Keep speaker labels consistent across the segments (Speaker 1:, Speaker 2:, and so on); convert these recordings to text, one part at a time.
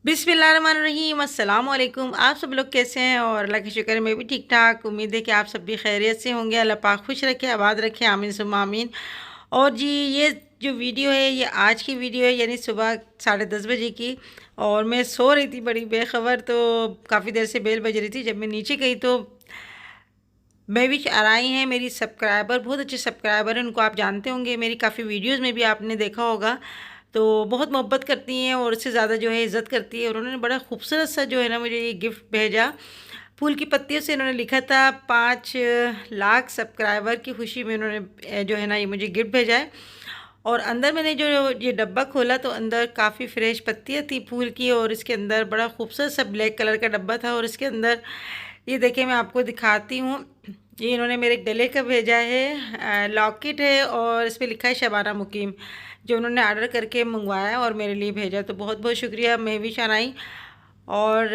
Speaker 1: बिस्मिल्लाहिर्रहमानिर्रहीम, अस्सलाम वालेकुम। आप सब लोग कैसे हैं? और अल्लाह की शुक्र है मैं भी ठीक ठाक। उम्मीद है कि आप सब भी खैरियत से होंगे। अल्लाह पाक खुश रखे, आबाद रखे, आमीन सुम्मा आमीन। और जी, ये जो वीडियो है ये आज की वीडियो है, यानी सुबह 10:30 बजे की। और मैं सो रही थी बड़ी बेखबर, तो काफ़ी देर से बेल बज रही थी। जब मैं नीचे गई तो महविश आराई हैं मेरी सब्सक्राइबर, बहुत अच्छे सब्सक्राइबर हैं। उनको आप जानते होंगे, मेरी काफ़ी वीडियोज़ में भी आपने देखा होगा। तो बहुत मोहब्बत करती हैं और उससे ज़्यादा जो है इज़्ज़त करती है। और उन्होंने बड़ा खूबसूरत सा जो है ना मुझे ये गिफ्ट भेजा। फूल की पत्तियों से इन्होंने लिखा था 5 लाख सब्सक्राइबर की खुशी में उन्होंने जो है ना ये मुझे गिफ्ट भेजा है। और अंदर मैंने जो ये डब्बा खोला तो अंदर काफ़ी फ्रेश पत्तियाँ थी फूल की, और इसके अंदर बड़ा खूबसूरत सा ब्लैक कलर का डब्बा था। और इसके अंदर ये देखिए, मैं आपको दिखाती हूँ। ये इन्होंने मेरे गले का भेजा है, लॉकेट है, और इस पर लिखा है शबाना मुकीम, जो उन्होंने ऑर्डर करके मंगवाया और मेरे लिए भेजा। तो बहुत बहुत शुक्रिया महविश आनाई। और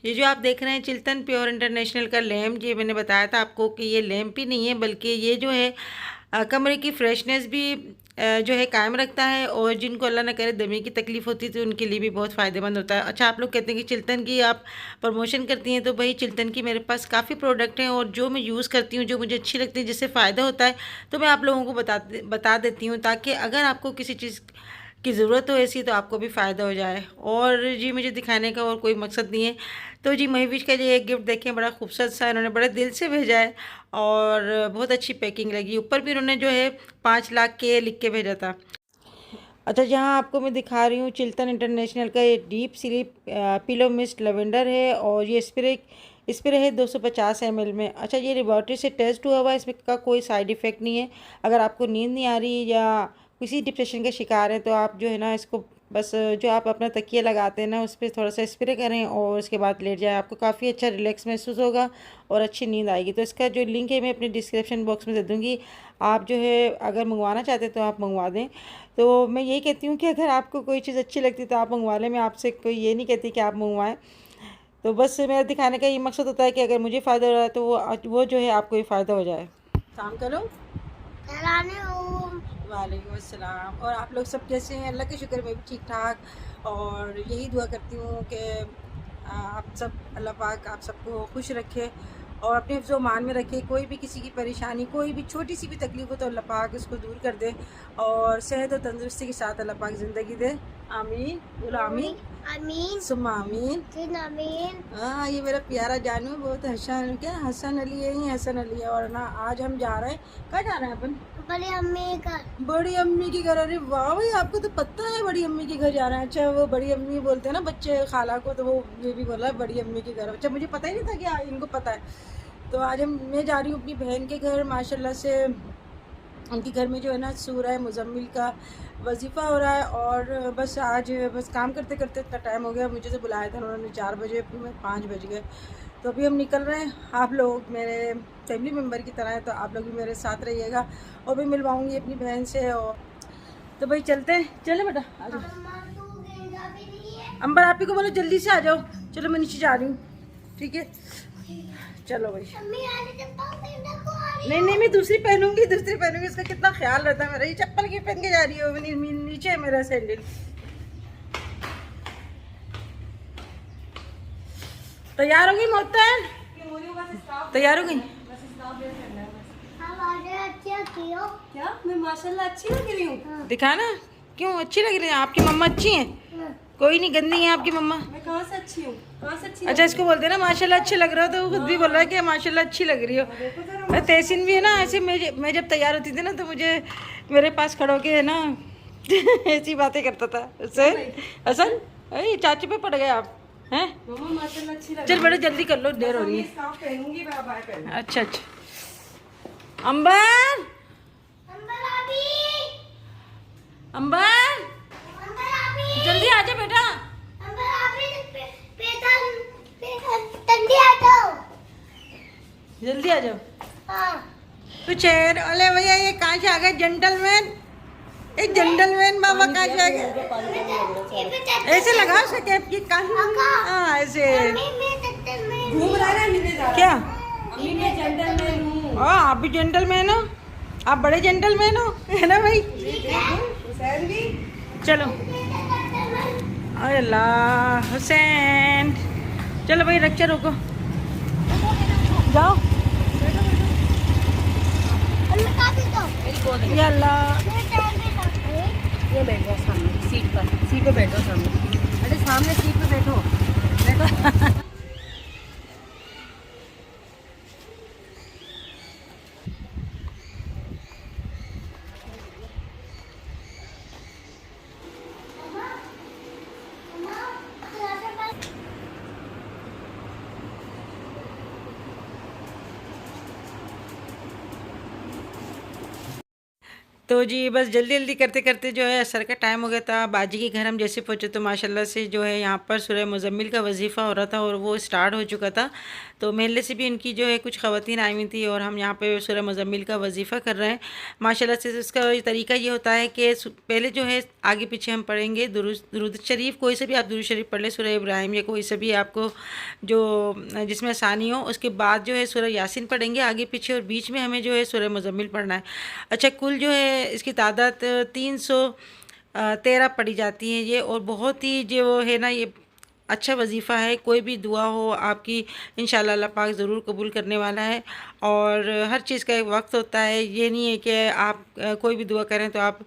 Speaker 1: ये जो आप देख रहे हैं चिल्तन प्योर इंटरनेशनल का लैम्प, ये मैंने बताया था आपको कि ये लैम्प ही नहीं है, बल्कि ये जो है कमरे की फ्रेशनेस भी जो है कायम रखता है। और जिनको अल्लाह न करे दमे की तकलीफ़ होती तो उनके लिए भी बहुत फ़ायदेमंद होता है। अच्छा, आप लोग कहते हैं कि चिल्तन की आप प्रमोशन करती हैं, तो भाई चिल्तन की मेरे पास काफ़ी प्रोडक्ट हैं, और जो मैं यूज़ करती हूँ, जो मुझे अच्छी लगती है, जिससे फ़ायदा होता है, तो मैं आप लोगों को बता देती हूँ, ताकि अगर आपको किसी चीज़ की ज़रूरत हो ऐसी, तो आपको भी फ़ायदा हो जाए। और जी, मुझे दिखाने का और कोई मकसद नहीं है। तो जी, महविश का ये एक गिफ्ट देखें, बड़ा खूबसूरत सा इन्होंने बड़े दिल से भेजा है, और बहुत अच्छी पैकिंग लगी। ऊपर भी इन्होंने जो है 5 लाख के लिख के भेजा था। अच्छा, जहाँ आपको मैं दिखा रही हूँ चिल्तन इंटरनेशनल का ये deep sleep pillow mist lavender है, और ये स्प्रे है 250 ml में। अच्छा, ये लेबॉर्ट्री से टेस्ट हुआ हुआ है, इसमें का कोई साइड इफ़ेक्ट नहीं है। अगर आपको नींद नहीं आ रही या किसी डिप्रेशन के शिकार हैं, तो आप जो है ना इसको बस जो आप अपना तकिया लगाते हैं ना उस पर थोड़ा सा स्प्रे करें और उसके बाद लेट जाएं। आपको काफ़ी अच्छा रिलैक्स महसूस होगा और अच्छी नींद आएगी। तो इसका जो लिंक है मैं अपने डिस्क्रिप्शन बॉक्स में दे दूँगी। आप जो है अगर मंगवाना चाहते हैं तो आप मंगवा दें। तो मैं यही कहती हूँ कि अगर आपको कोई चीज़ अच्छी लगती है तो आप मंगवा लें। मैं आपसे कोई ये नहीं कहती कि आप मंगवाएं। तो बस मेरा दिखाने का ये मकसद होता है कि अगर मुझे फ़ायदा हो रहा है तो वो जो है आपको भी फ़ायदा हो जाए। शाम करो। वालेकुम अस्सलाम। और आप लोग सब कैसे हैं? अल्लाह के शुक्र मैं भी ठीक ठाक। और यही दुआ करती हूँ कि आप सब, अल्लाह पाक आप सबको खुश रखे और अपने हिफ्ज़ मान में रखे। कोई भी किसी की परेशानी, कोई भी छोटी सी भी तकलीफ़ हो तो अल्लाह पाक उसको दूर कर दे, और सेहत और तंदुरुस्ती के साथ अल्लाह पाक ज़िंदगी दे। आमीन, बोलो आमीन, आमीन सुम्मा आमीन, आमीन। हाँ, ये मेरा प्यारा जानू बहुत हसन अली है, ये हसन अली है। और ना आज हम जा रहे हैं, कहाँ जा रहे हैं अपन? बड़ी अम्मी का, बड़ी अम्मी के घर। अरे वाह भाई, आपको तो पता है बड़ी अम्मी के घर जा रहे हैं। अच्छा, वो बड़ी अम्मी बोलते हैं ना बच्चे खाला को, तो वो ये भी बोला बड़ी अम्मी के घर। अच्छा, मुझे पता ही नहीं था कि इनको पता है। तो आज मैं जा रही हूँ अपनी बहन के घर। माशाल्लाह से उनके घर में जो है ना सूरह मुज़म्मिल का वजीफ़ा हो रहा है। और बस आज बस काम करते करते इतना टाइम हो गया। मुझे तो बुलाया था उन्होंने 4 बजे, 5 बज गए। तो अभी हम निकल रहे हैं। आप लोग मेरे फैमिली मेम्बर की तरह हैं, तो आप लोग भी मेरे साथ रहिएगा। और भी मिलवाऊँगी अपनी बहन से। और तो भाई चलते हैं, चले बेटा आ जाओ। अंबर आप ही को बोलो जल्दी से आ जाओ। चलो मैं नीचे जा रही हूँ, ठीक है? चलो भाई। नहीं नहीं, मैं दूसरी पहनूंगी, इसका कितना ख्याल रहता है मेरा। ये चप्पल की पहन के जा रही हो? नीचे है मेरा सैंडल। तैयार होगी मोहतन? तैयार हो गई?
Speaker 2: क्या मैं माशाल्लाह अच्छी लग रही हूँ?
Speaker 1: दिखाना क्यों अच्छी लग रही है? आपकी मम्मा अच्छी हैं? कोई नहीं, गंदी है आपकी मम्मा।
Speaker 2: मैं कहाँ से अच्छी हूँ? कहाँ से अच्छी?
Speaker 1: अच्छा, इसको बोलते हैं ना माशाल्लाह अच्छी लग रहा हो, तो वो खुद भी बोल रहा है कि माशाल्लाह अच्छी लग रही हो। तहसीन भी है ना ऐसे। मैं जब तैयार होती थी ना तो मुझे मेरे पास खड़ो के है ना ऐसी बातें करता था उससे। असल अरे चाची पे पड़ गए आप हैं?
Speaker 2: मम्मा माशाल्लाह अच्छी लग।
Speaker 1: चल बड़े जल्दी कर लो, देर हो रही है।
Speaker 2: पहनूंगी मैं।
Speaker 1: अच्छा अच्छा, अंबर अंबर जल्दी आ जा बेटा। जल्दी आ जाओ। तो चेयर अरे भैया, ये कहाँ से आ गए जेंटलमैन? एक जेंटलमैन बाबा कहाँ से आ गए? ऐसे लगाओ उसे कैप की हाँ ऐसे
Speaker 2: घूम रहा है
Speaker 1: क्या?
Speaker 2: अम्मी मैं जेंटलमैन हूँ।
Speaker 1: हाँ, आप भी जेंटलमैन हो, आप बड़े जेंटलमैन हो, है ना भाई?
Speaker 2: हुसैन भी
Speaker 1: चलो अल्लाह हुसैन, चलो भाई रक्षा रुको, जाओ या अल्लाह।
Speaker 2: ये बैठो सामने सीट पे बैठो सामने, अरे सामने सीट पे बैठो बैठो।
Speaker 1: तो जी बस जल्दी जल्दी करते करते जो है असर का टाइम हो गया था। बाजी के घर हम जैसे पहुँचे तो माशाल्लाह से जो है यहाँ पर सूरह मुज़म्मिल का वजीफ़ा हो रहा था और वो स्टार्ट हो चुका था। तो महल्ले से भी उनकी जो है कुछ ख़वातीन आई हुई थी और हम यहाँ पे सूरह मुज़म्मिल का वजीफ़ा कर रहे हैं। माशाल्लाह से उसका तरीका ये होता है कि पहले जो है आगे पीछे हम पढ़ेंगे दुरूद शरीफ, कोई से भी आप दुरूद शरीफ पढ़ लें, सूरह इब्राहिम या कोई से भी आपको जो जिसमें आसानी हो। उसके बाद जो है सूरह यासीन पढ़ेंगे आगे पीछे और बीच में हमें जो है सूरह मुज़म्मिल पढ़ना है। अच्छा, कुल जो है इसकी तादाद 313 पढ़ी जाती है ये, और बहुत ही जो है ना ये अच्छा वजीफ़ा है। कोई भी दुआ हो आपकी इंशाअल्लाह अल्लाह पाक ज़रूर कबूल करने वाला है। और हर चीज़ का एक वक्त होता है, ये नहीं है कि आप कोई भी दुआ करें तो आप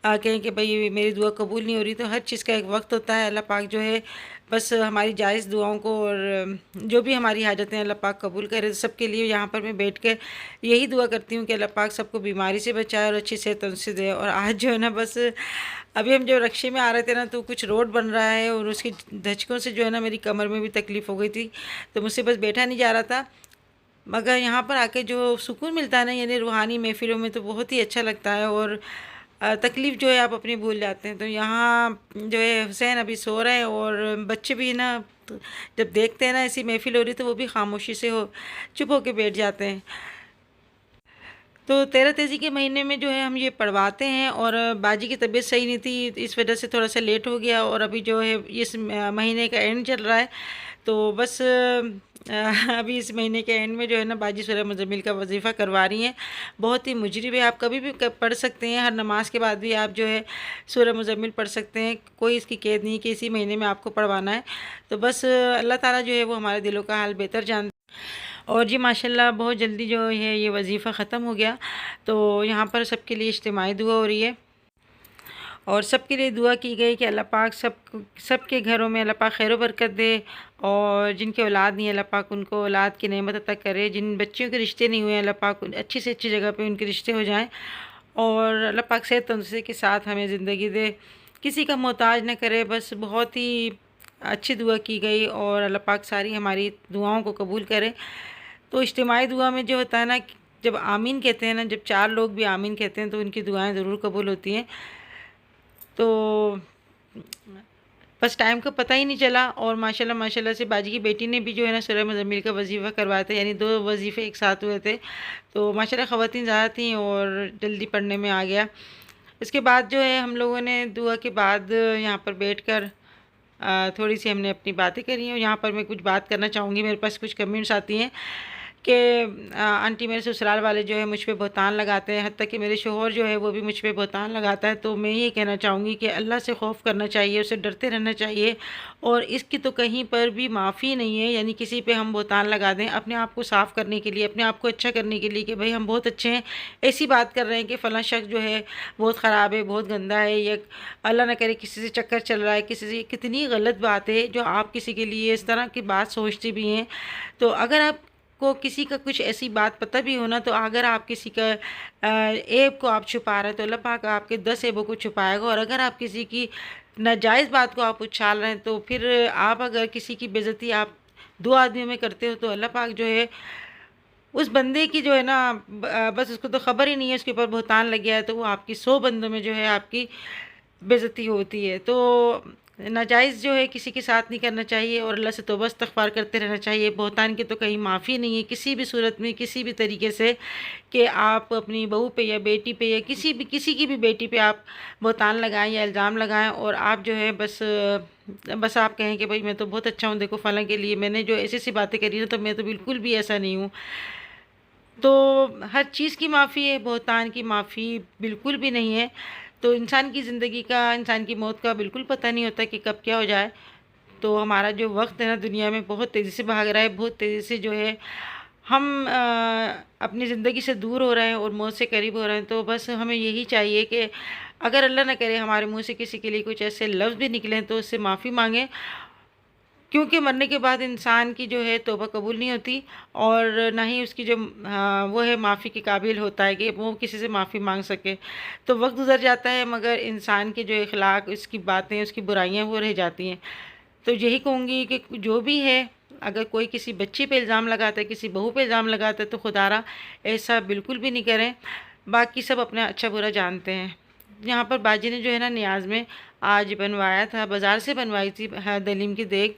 Speaker 1: कहें कि भाई मेरी दुआ कबूल नहीं हो रही। तो हर चीज़ का एक वक्त होता है। अल्लाह पाक जो है बस हमारी जायज़ दुआओं को और जो भी हमारी हाजतें अल्लाह पाक कबूल करे। तो सबके लिए यहाँ पर मैं बैठ कर यही दुआ करती हूँ कि अल्लाह पाक सबको बीमारी से बचाए और अच्छी सेहत उनसे दे। और आज जो है ना बस अभी हम जो रक्शे में आ रहे थे ना तो कुछ रोड बन रहा है और उसकी धचकों से जो है ना मेरी कमर में भी तकलीफ़ हो गई थी, तो मुझसे बस बैठा नहीं जा रहा था। मगर यहाँ पर आके जो सुकून मिलता है ना यानी रूहानी महफ़िलों में, तो बहुत ही अच्छा लगता है और तकलीफ़ जो है आप अपनी भूल जाते हैं। तो यहाँ जो है हुसैन अभी सो रहे हैं और बच्चे भी ना तो जब देखते हैं ना ऐसी महफ़िल हो रही तो वो भी खामोशी से चुप होके बैठ जाते हैं। तो तेरह तेज़ी के महीने में जो है हम ये पढ़वाते हैं और बाजी की तबीयत सही नहीं थी, इस वजह से थोड़ा सा लेट हो गया और अभी जो है इस महीने का एंड चल रहा है। तो बस अभी इस महीने के एंड में जो है ना बाजी सूरह मुज़म्मिल का वजीफ़ा करवा रही हैं। बहुत ही मुजरिब है, आप कभी भी पढ़ सकते हैं, हर नमाज के बाद भी आप जो है सूरह मुज़म्मिल पढ़ सकते हैं। कोई इसकी कैद नहीं कि इसी महीने में आपको पढ़वाना है। तो बस अल्लाह ताला जो है वो हमारे दिलों का हाल बेहतर जानते। और जी माशाल्लाह बहुत जल्दी जो है ये वजीफ़ा ख़त्म हो गया। तो यहाँ पर सबके लिए इज्तिमाई दुआ हो रही है और सबके लिए दुआ की गई कि अल्लाह पाक सबके घरों में अल्लाह पाक खैर व बरकत दे। और जिनके औलाद नहीं है अल्लाह पाक उनको औलाद की नेमत अता करे। जिन बच्चियों के रिश्ते नहीं हुए अल्लाह पाक अच्छी से अच्छी जगह पे उनके रिश्ते हो जाएं। और अल्लाह पाक सेहत तंदुरुस्ती के साथ हमें ज़िंदगी दे, किसी का मोहताज न करे। बस बहुत ही अच्छी दुआ की गई और अल्लाह पाक सारी हमारी दुआओं को कबूल करे। तो इज्तिमाई दुआ में जो होता है ना, जब आमीन कहते हैं ना, जब चार लोग भी आमीन कहते हैं तो उनकी दुआएं ज़रूर कबूल होती हैं। तो बस टाइम का पता ही नहीं चला और माशाल्लाह माशाल्लाह से बाजी की बेटी ने भी जो है ना सूरह मुज़म्मिल का वजीफ़ा करवाया था, यानी 2 वजीफ़े एक साथ हुए थे। तो माशाल्लाह ख़वातीन ज़्यादा थी और जल्दी पढ़ने में आ गया। इसके बाद जो है हम लोगों ने दुआ के बाद यहाँ पर बैठकर थोड़ी सी हमने अपनी बातें करी और यहाँ पर मैं कुछ बात करना चाहूँगी। मेरे पास कुछ कमेंट्स आती हैं कि आंटी मेरे ससुराल वाले जो है मुझ पे बहतान लगाते हैं, हत्ता कि मेरे शोहर जो है वो भी मुझ पे बहतान लगाता है। तो मैं ये कहना चाहूँगी कि अल्लाह से खौफ करना चाहिए, उससे डरते रहना चाहिए और इसकी तो कहीं पर भी माफ़ी नहीं है। यानी किसी पे हम बहतान लगा दें अपने आप को साफ़ करने के लिए, अपने आप को अच्छा करने के लिए कि भाई हम बहुत अच्छे हैं, ऐसी बात कर रहे हैं कि फ़लाँ शख्स जो है बहुत ख़राब है, बहुत गंदा है, या अल्लाह ना करे किसी से चक्कर चल रहा है, किसी से, कितनी गलत बात है जो आप किसी के लिए इस तरह की बात सोचते भी हैं। तो अगर आप को किसी का कुछ ऐसी बात पता भी हो ना, तो अगर आप किसी का ऐब को आप छुपा रहे हैं तो अल्लाह पाक आपके 10 ऐबों को छुपाएगा। और अगर आप किसी की नाजायज़ बात को आप उछाल रहे हैं तो फिर आप अगर किसी की बेइज्जती आप 2 आदमियों में करते हो तो अल्लाह पाक जो है उस बंदे की जो है ना बस उसको तो ख़बर ही नहीं है उसके ऊपर बहतान लग गया है, तो वो आपकी 100 बंदों में जो है आपकी बेइज्जती होती है। तो नाजायज़ जो है किसी के साथ नहीं करना चाहिए और अल्लाह से तौबा इस्तग़फ़ार करते रहना चाहिए। बहतान की तो कहीं माफ़ी नहीं है किसी भी सूरत में, किसी भी तरीके से, कि आप अपनी बहू पे या बेटी पे या किसी की भी बेटी पे आप बहतान लगाएं या इल्ज़ाम लगाएं और आप जो है बस आप कहें कि भाई मैं तो बहुत अच्छा हूँ, देखो फ़लाँ के लिए मैंने जो ऐसी बातें करी ना, तो मैं तो बिल्कुल भी ऐसा नहीं हूँ। तो हर चीज़ की माफ़ी है, बहतान की माफ़ी बिल्कुल भी नहीं है। तो इंसान की ज़िंदगी का, इंसान की मौत का बिल्कुल पता नहीं होता कि कब क्या हो जाए। तो हमारा जो वक्त है ना दुनिया में बहुत तेज़ी से भाग रहा है, बहुत तेज़ी से जो है हम अपनी ज़िंदगी से दूर हो रहे हैं और मौत से करीब हो रहे हैं। तो बस हमें यही चाहिए कि अगर अल्लाह ना करे हमारे मुंह से किसी के लिए कुछ ऐसे लफ्ज़ भी निकलें तो उससे माफ़ी मांगें, क्योंकि मरने के बाद इंसान की जो है तौबा कबूल नहीं होती और ना ही उसकी जो वो है माफ़ी के काबिल होता है कि वो किसी से माफ़ी मांग सके। तो वक्त गुजर जाता है मगर इंसान के जो अखलाक, उसकी बातें, उसकी बुराइयां वो रह जाती हैं। तो यही कहूँगी कि जो भी है, अगर कोई किसी बच्ची पे इल्ज़ाम लगाता है, किसी बहू पे इल्ज़ाम लगाता है, तो खुदारा ऐसा बिल्कुल भी नहीं करें। बाकी सब अपना अच्छा बुरा जानते हैं। यहाँ पर बाजी ने जो है ना नियाज़ में आज बनवाया था, बाज़ार से बनवाई थी दलीम की देग।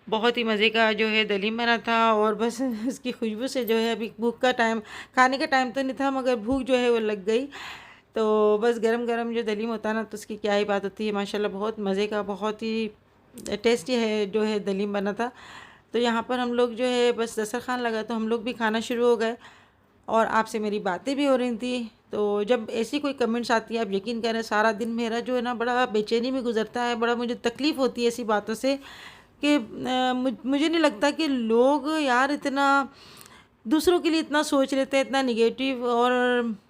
Speaker 1: बहुत ही मज़े का जो है दलीम बना था और बस उसकी खुशबू से जो है अभी भूख का टाइम, खाने का टाइम तो नहीं था मगर भूख जो है वो लग गई। तो बस गरम गरम जो दलीम होता है ना तो उसकी क्या ही बात होती है। माशाल्लाह बहुत मज़े का, बहुत ही टेस्टी है जो है दलीम बना था। तो यहाँ पर हम लोग जो है बस दस्तरखान लगा तो हम लोग भी खाना शुरू हो गए और आपसे मेरी बातें भी हो रही थी। तो जब ऐसी कोई कमेंट्स आती है, आप यकीन करें सारा दिन मेरा जो है ना बड़ा बेचैनी में गुजरता है, बड़ा मुझे तकलीफ़ होती है ऐसी बातों से कि मुझे नहीं लगता कि लोग यार इतना दूसरों के लिए इतना सोच लेते हैं, इतना निगेटिव। और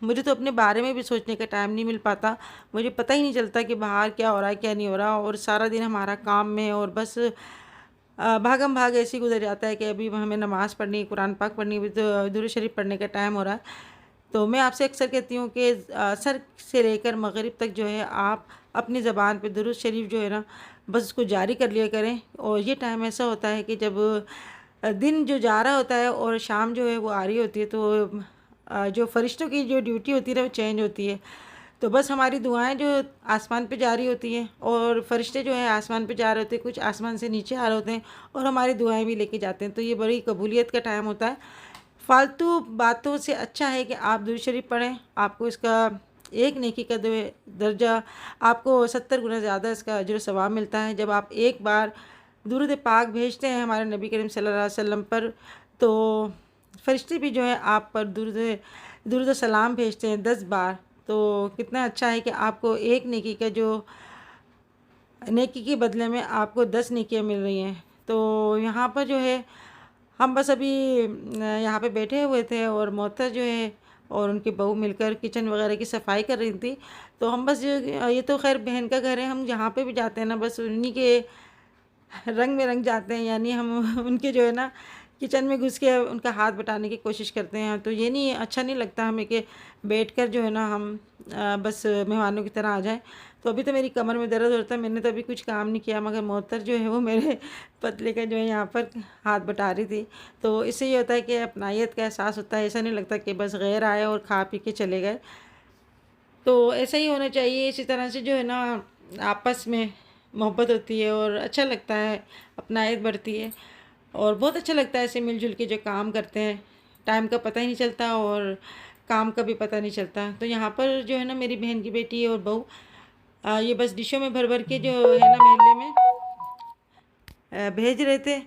Speaker 1: मुझे तो अपने बारे में भी सोचने का टाइम नहीं मिल पाता, मुझे पता ही नहीं चलता कि बाहर क्या हो रहा है क्या नहीं हो रहा। और सारा दिन हमारा काम में और बस भागम भाग ऐसे ही गुजर जाता है कि अभी हमें नमाज़ पढ़नी है, कुरान पाक पढ़नी है, तो दुरूद शरीफ पढ़ने का टाइम हो रहा है। तो मैं आपसे अक्सर कहती हूँ कि सर से लेकर मगरिब तक जो है आप अपनी ज़बान पे दुरूद शरीफ जो है ना बस उसको जारी कर लिया करें। और ये टाइम ऐसा होता है कि जब दिन जो जा रहा होता है और शाम जो है वो आ रही होती है, तो जो फरिश्तों की जो ड्यूटी होती है ना वो चेंज होती है। तो बस हमारी दुआएं जो आसमान पे जा रही होती हैं और फरिश्ते जो हैं आसमान पे जा रहे होते हैं, कुछ आसमान से नीचे आ रहे होते हैं और हमारी दुआएं भी लेके जाते हैं। तो ये बड़ी कबूलियत का टाइम होता है। फालतू बातों से अच्छा है कि आप दुरूद शरीफ पढ़ें, आपको इसका एक नेकी का दर्जा आपको 70 गुना ज़्यादा इसका अजर सवाब मिलता है। जब आप एक बार दुरूद पाक भेजते हैं हमारे नबी करीम सल्लल्लाहु अलैहि वसल्लम पर, तो फरिश्ते भी जो है आप पर दुरूद सलाम भेजते हैं 10 बार। तो कितना अच्छा है कि आपको एक नेकी का जो नेकी के बदले में आपको 10 नेकियां मिल रही हैं। तो यहाँ पर जो है हम बस अभी यहाँ पे बैठे हुए थे और मोहतर जो है और उनकी बहू मिलकर किचन वगैरह की सफाई कर रही थी। तो हम बस ये तो खैर बहन का घर है, हम जहाँ पे भी जाते हैं ना बस उन्हीं के रंग में रंग जाते हैं, यानी हम उनके जो है ना किचन में घुस के उनका हाथ बटाने की कोशिश करते हैं। तो ये नहीं अच्छा नहीं लगता हमें कि बैठकर जो है ना हम बस मेहमानों की तरह आ जाएं। तो अभी तो मेरी कमर में दर्द होता है, मैंने तो अभी कुछ काम नहीं किया मगर मोहतर जो है वो मेरे पतले का जो है यहाँ पर हाथ बटा रही थी। तो इससे ये होता है कि अपनायत का एहसास होता है, ऐसा नहीं लगता कि बस गैर आए और खा पी के चले गए। तो ऐसा ही होना चाहिए। इसी तरह से जो है ना आपस में मोहब्बत होती है और अच्छा लगता है, अपनायत बढ़ती है और बहुत अच्छा लगता है ऐसे मिलजुल के जो काम करते हैं। टाइम का पता ही नहीं चलता और काम का भी पता नहीं चलता। तो यहाँ पर जो है ना मेरी बहन की बेटी और बहू ये बस डिशों में भर भर के जो है ना मेले में भेज रहे थे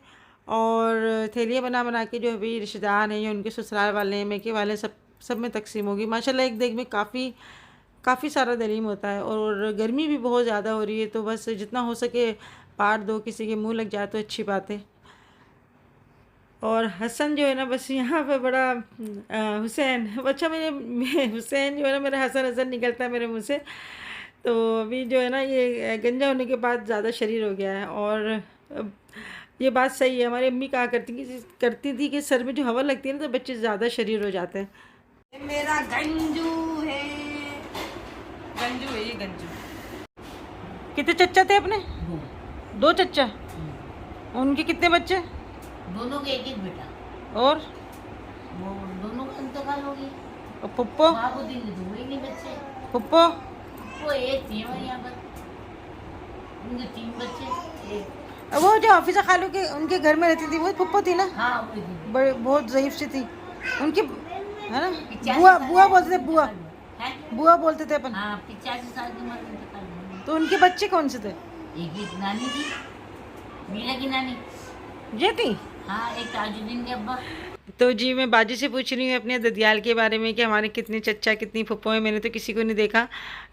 Speaker 1: और थैलियाँ बना बना के जो अभी रिश्तेदार हैं या उनके ससुराल वाले हैं, मेके वाले सब में तकसीम होगी। माशाल्लाह एक देग में काफ़ी सारा दलीम होता है और गर्मी भी बहुत ज़्यादा हो रही है। तो बस जितना हो सके बांट दो, किसी के मुंह लग जाए तो अच्छी बात है। और हसन जो है ना बस यहाँ पे बड़ा हुसैन अच्छा हुसैन जो है ना मेरा हसन हसन निकलता है मेरे मुँह से। तो अभी जो है ना ये गंजा होने के बाद ज़्यादा शरीर हो गया है। और ये बात सही है, हमारी अम्मी कहा करती थी कि सर में जो हवा लगती है ना तो बच्चे ज़्यादा शरीर हो जाते हैं।
Speaker 2: ये मेरा गंजू है, गंजू है ये गंजू।
Speaker 1: कितने चच्चा थे अपने? 2 चच्चा। उनके कितने बच्चे?
Speaker 2: दोनों के एक बेटा
Speaker 1: और
Speaker 2: वो दोनों का इंतकाल हो गया।
Speaker 1: पुप्पो?
Speaker 2: बाबूजी ने दो ही नहीं बच्चे।
Speaker 1: पुप्पो?
Speaker 2: वो एक थी यहाँ पर, उनके 3 बच्चे। एक
Speaker 1: वो जो हाफिजा खालू के उनके घर में रहती थी वो पुप्पो थी ना?
Speaker 2: हाँ वो थी।
Speaker 1: बड़े बहुत ज़ईफ सी थी उनकी, है ना? बुआ बोलते थे, बुआ बोलते थे अपन।
Speaker 2: हाँ 85 साल की उम्र में इंतकाल हो गया।
Speaker 1: तो उनके बच्चे कौन से थे?
Speaker 2: एक ही नानी थी, मीरा की नानी।
Speaker 1: ये थी?
Speaker 2: हाँ एक ताजुद्दीन के अब्बा।
Speaker 1: तो जी मैं बाजी से पूछ रही हूँ अपने ददियाल के बारे में कि हमारे कितने चचा कितनी फुप्पो हैं, मैंने तो किसी को नहीं देखा।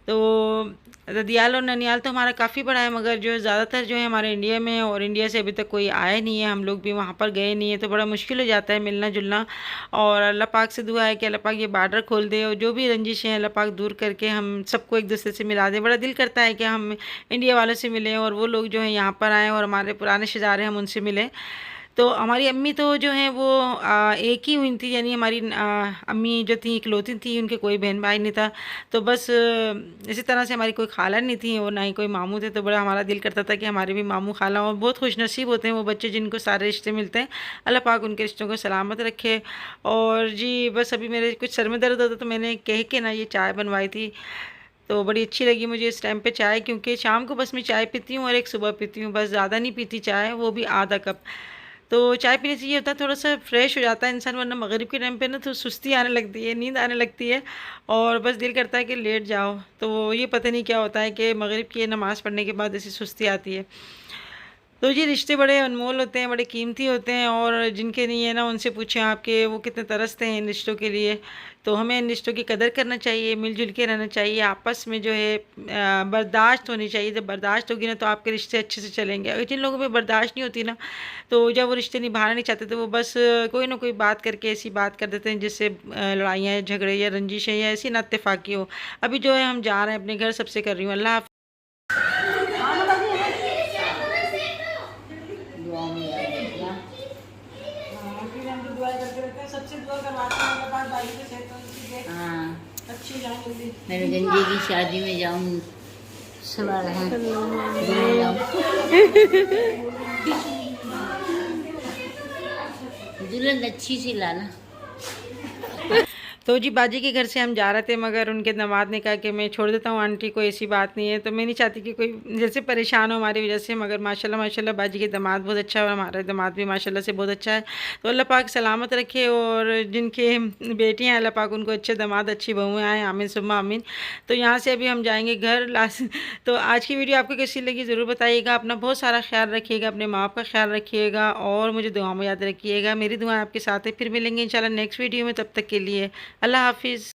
Speaker 1: तो ददियाल और ननियाल तो हमारा काफ़ी बड़ा है, मगर जो है ज़्यादातर जो है हमारे इंडिया में है, और इंडिया से अभी तक कोई आया नहीं है, हम लोग भी वहाँ पर गए नहीं है, तो बड़ा मुश्किल हो जाता है मिलना जुलना। और अल्लाह पाक से दुआ है कि अल्लाह पाक ये बॉर्डर खोल दे और जो भी रंजिशें हैं अल्लाह पाक दूर करके हम सबको एक दूसरे से मिला दे। बड़ा दिल करता है कि हम इंडिया वालों से मिलें और वो लोग जो हैं यहाँ पर आएँ और हमारे पुराने शजारे हम उनसे मिलें। तो हमारी अम्मी तो जो हैं वो एक ही हुई थी, यानी हमारी अम्मी जो थी इकलौती थी, उनके कोई बहन भाई नहीं था। तो बस इसी तरह से हमारी कोई खाला नहीं थी और ना ही कोई मामू थे। तो बड़ा हमारा दिल करता था कि हमारे भी मामू खाला और बहुत खुशनसीब होते हैं वो बच्चे जिनको सारे रिश्ते मिलते हैं। अल्लाह पाक उनके रिश्तों को सलामत रखे। और जी बस अभी मेरे कुछ सर में दर्द होता तो मैंने कह के ना ये चाय बनवाई थी, तो बड़ी अच्छी लगी मुझे इस टाइम पे चाय, क्योंकि शाम को बस मैं चाय पीती हूँ और एक सुबह पीती हूँ, बस ज़्यादा नहीं पीती चाय, वो भी आधा कप। तो चाय पीने से ये होता है थोड़ा सा फ्रेश हो जाता है इंसान, वरना मगरिब के टाइम पे ना तो सुस्ती आने लगती है, नींद आने लगती है और बस दिल करता है कि लेट जाओ। तो ये पता नहीं क्या होता है कि मगरिब की नमाज़ पढ़ने के बाद ऐसी सुस्ती आती है। तो जी रिश्ते बड़े अनमोल होते हैं, बड़े कीमती होते हैं, और जिनके नहीं है ना उनसे पूछें आपके वो कितने तरसते हैं इन रिश्तों के लिए। तो हमें इन रिश्तों की कदर करना चाहिए, मिलजुल के रहना चाहिए, आपस में जो है बर्दाश्त होनी चाहिए। जब बर्दाश्त होगी ना तो आपके रिश्ते अच्छे से चलेंगे। अगर जिन लोगों में बर्दाश्त नहीं होती ना, तो जब वो रिश्ते निभाना नहीं चाहते तो वो बस कोई ना कोई बात करके ऐसी बात कर देते हैं जिससे लड़ाइयाँ झगड़े या रंजिशें या ऐसी ना इत्तेफाकी हो। अभी जो है हम जा रहे हैं अपने घर, सबसे कर रही हूँ अल्लाह हाफ़िज़।
Speaker 2: दुआ में याद रखना।
Speaker 1: हाँ, फिर हम तो दुआ करते रहते हैं, सबसे दुआ करवाते हैं अल्लाह पाक भाई को सेहत तंदुरुस्ती दे,
Speaker 2: हाँ,
Speaker 1: अच्छी जान जल्दी।
Speaker 2: मेरे गंजे की शादी में जाऊँ, सवाल है दुल्हन अच्छी सी लाना।
Speaker 1: तो जी बाजी के घर से हम जा रहे थे, मगर उनके दामाद ने कहा कि मैं छोड़ देता हूँ आंटी को, ऐसी बात नहीं है। तो मैं नहीं चाहती कि कोई जैसे परेशान हो हमारी वजह से, मगर माशाल्लाह माशाल्लाह बाजी के दामाद बहुत अच्छा है और हमारा दामाद भी माशाल्लाह से बहुत अच्छा है। तो अल्लाह पाक सलामत रखे, और जिनके बेटियाँ हैं अल्लाह पाक उनको अच्छे दामाद अच्छी बहुएँ आएँ, आमीन सुम्मा आमीन। तो यहाँ से अभी हम जाएँगे घर लास्ट। तो आज की वीडियो आपको कैसी लगी ज़रूर बताइएगा। अपना बहुत सारा ख्याल रखिएगा, अपने माँ बाप का ख्याल रखिएगा और मुझे दुआ में याद रखिएगा। मेरी दुआएं आपके साथ है, फिर मिलेंगे इंशाल्लाह नेक्स्ट वीडियो में। तब तक के लिए अल्लाह हाफिज़।